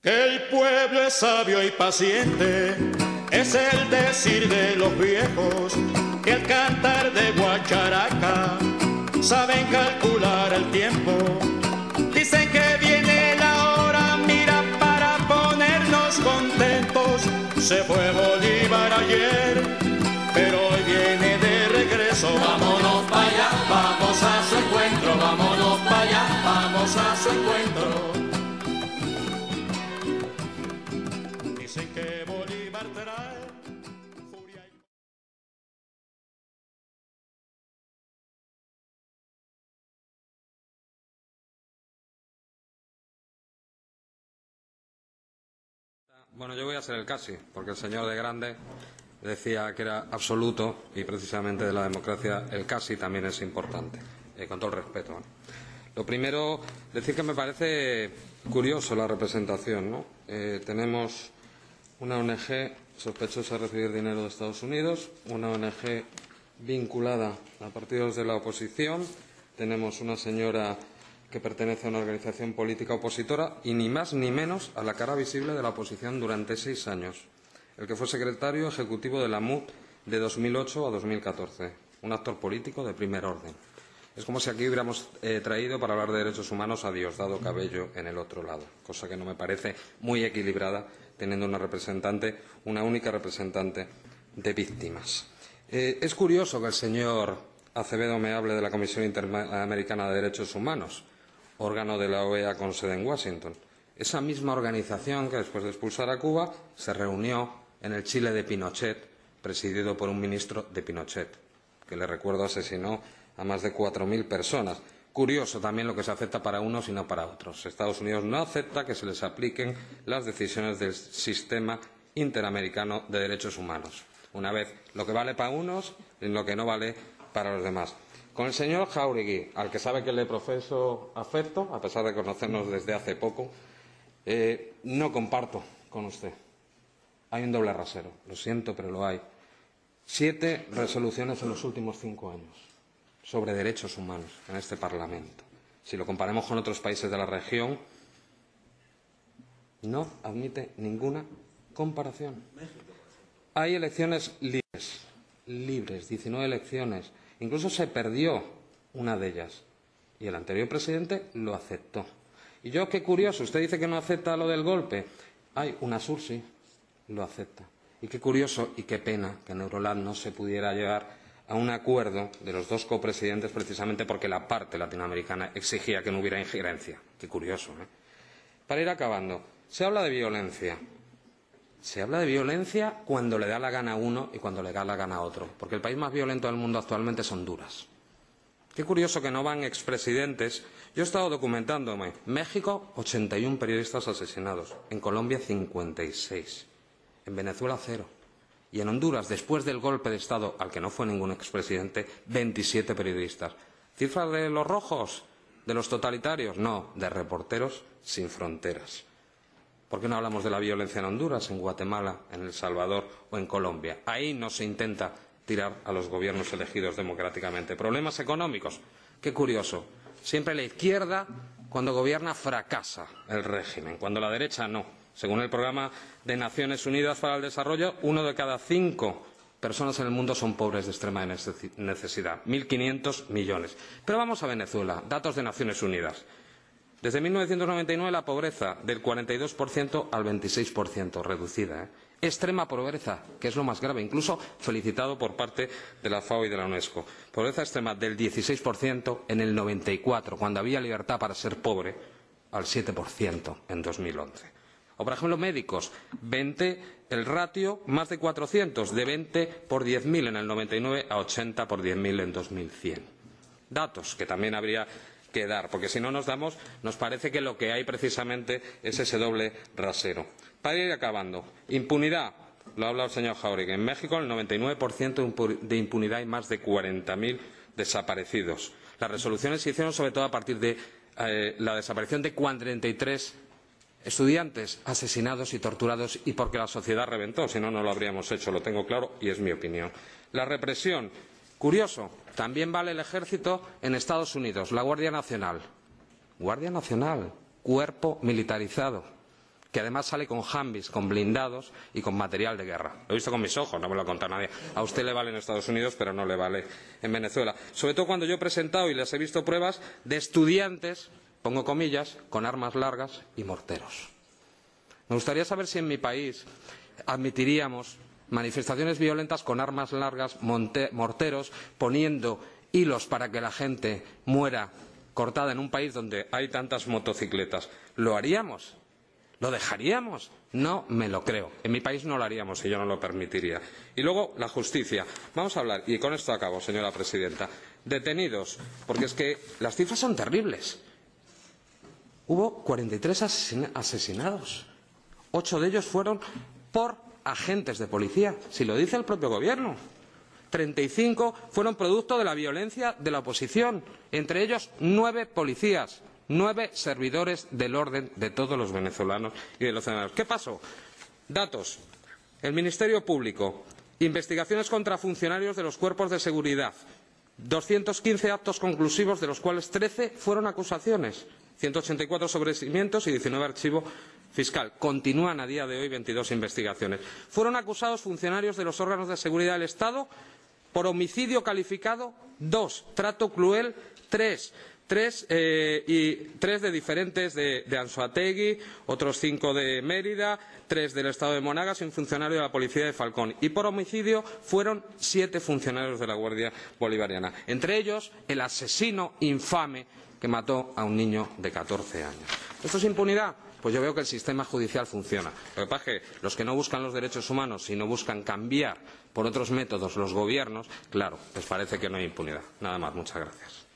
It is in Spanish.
Que el pueblo es sabio y paciente, es el decir de los viejos, que al cantar de guacharaca saben calcular el tiempo. Dicen que viene la hora, mira, para ponernos contentos. Se fue Bolívar ayer, pero hoy viene de regreso. Vámonos para allá, vamos a su encuentro, vámonos para allá, vamos a su encuentro. Dicen que Bolívar trae furia y... Bueno, yo voy a ser el casi, porque el señor de Grande decía que era absoluto y precisamente de la democracia el casi también es importante, con todo el respeto, ¿no? Lo primero, decir que me parece curioso la representación, ¿no? Tenemos una ONG sospechosa de recibir dinero de Estados Unidos, una ONG vinculada a partidos de la oposición, tenemos una señora que pertenece a una organización política opositora y ni más ni menos a la cara visible de la oposición durante 6 años, el que fue secretario ejecutivo de la MUD de 2008 a 2014, un actor político de primer orden. Es como si aquí hubiéramos traído para hablar de derechos humanos a Diosdado Cabello en el otro lado, cosa que no me parece muy equilibrada teniendo una única representante de víctimas. Es curioso que el señor Acevedo me hable de la Comisión Interamericana de Derechos Humanos, órgano de la OEA con sede en Washington. Esa misma organización que después de expulsar a Cuba se reunió en el Chile de Pinochet, presidido por un ministro de Pinochet, que le recuerdo asesinó a más de 4.000 personas. Curioso también lo que se acepta para unos y no para otros. Estados Unidos no acepta que se les apliquen las decisiones del sistema interamericano de derechos humanos. Una vez lo que vale para unos y lo que no vale para los demás. Con el señor Jáuregui, al que sabe que le profeso afecto, a pesar de conocernos desde hace poco, no comparto con usted. Hay un doble rasero, lo siento, pero lo hay. 7 resoluciones en los últimos 5 años sobre derechos humanos en este Parlamento. Si lo comparamos con otros países de la región, no admite ninguna comparación. Hay elecciones libres, 19 elecciones. Incluso se perdió una de ellas y el anterior presidente lo aceptó. Y yo, qué curioso, usted dice que no acepta lo del golpe. Hay UNASUR, sí, lo acepta. Y qué curioso y qué pena que en Eurolat no se pudiera llegar a un acuerdo de los dos copresidentes precisamente porque la parte latinoamericana exigía que no hubiera injerencia. Qué curioso, ¿eh? Para ir acabando, se habla de violencia. Se habla de violencia cuando le da la gana a uno y cuando le da la gana a otro, porque el país más violento del mundo actualmente es Honduras. Qué curioso que no van expresidentes. Yo he estado documentándome. México, 81 periodistas asesinados. En Colombia, 56. En Venezuela, 0. Y en Honduras, después del golpe de Estado, al que no fue ningún expresidente, 27 periodistas. ¿Cifras de los rojos? ¿De los totalitarios? No, de Reporteros Sin Fronteras. ¿Por qué no hablamos de la violencia en Honduras, en Guatemala, en El Salvador o en Colombia? Ahí no se intenta tirar a los gobiernos elegidos democráticamente. Problemas económicos. Qué curioso. Siempre la izquierda, cuando gobierna, fracasa el régimen, cuando la derecha no. Según el Programa de Naciones Unidas para el Desarrollo, 1 de cada 5 personas en el mundo son pobres de extrema necesidad. 1.500 millones. Pero vamos a Venezuela. Datos de Naciones Unidas. Desde 1999 la pobreza del 42% al 26%, reducida, ¿eh? Extrema pobreza, que es lo más grave, incluso felicitado por parte de la FAO y de la UNESCO. Pobreza extrema del 16% en el 94, cuando había libertad para ser pobre, al 7% en 2011. O, por ejemplo, médicos, 20, el ratio más de 400, de 20 por 10.000 en el 99 a 80 por 10.000 en 2100. Datos que también habría que dar, porque si no nos parece que lo que hay precisamente es ese doble rasero. Para ir acabando, impunidad, lo ha hablado el señor Jáuregui. En México el 99% de impunidad y más de 40.000 desaparecidos. Las resoluciones se hicieron sobre todo a partir de la desaparición de 43 estudiantes asesinados y torturados y porque la sociedad reventó, si no, no lo habríamos hecho, lo tengo claro y es mi opinión. La represión. Curioso, también vale el ejército en Estados Unidos, la Guardia Nacional. Guardia Nacional, cuerpo militarizado. que además sale con Humvees, con blindados y con material de guerra. Lo he visto con mis ojos, no me lo ha contado nadie. A usted le vale en Estados Unidos, pero no le vale en Venezuela. Sobre todo cuando yo he presentado y les he visto pruebas de estudiantes, pongo comillas, con armas largas y morteros. Me gustaría saber si en mi país admitiríamos manifestaciones violentas con armas largas, morteros, poniendo hilos para que la gente muera cortada en un país donde hay tantas motocicletas. ¿Lo haríamos? ¿Lo dejaríamos? No me lo creo. En mi país no lo haríamos y yo no lo permitiría. Y luego, la justicia. Vamos a hablar, y con esto acabo, señora presidenta, detenidos, porque es que las cifras son terribles. Hubo 43 asesinados. 8 de ellos fueron por agentes de policía, si lo dice el propio Gobierno. 35 fueron producto de la violencia de la oposición, entre ellos 9 policías. 9 servidores del orden de todos los venezolanos y de los ciudadanos. ¿Qué pasó? Datos. El Ministerio Público. Investigaciones contra funcionarios de los cuerpos de seguridad. 215 actos conclusivos, de los cuales 13 fueron acusaciones. 184 sobreseimientos y 19 archivo fiscal. Continúan a día de hoy 22 investigaciones. Fueron acusados funcionarios de los órganos de seguridad del Estado por homicidio calificado, 2, trato cruel, 3 de diferentes de Anzoátegui, otros 5 de Mérida, 3 del Estado de Monagas y un funcionario de la Policía de Falcón. Y por homicidio fueron 7 funcionarios de la Guardia Bolivariana. Entre ellos, el asesino infame que mató a un niño de 14 años. ¿Esto es impunidad? Pues yo veo que el sistema judicial funciona. Lo que pasa es que los que no buscan los derechos humanos, sino buscan cambiar por otros métodos los gobiernos, claro, les parece que no hay impunidad. Nada más. Muchas gracias.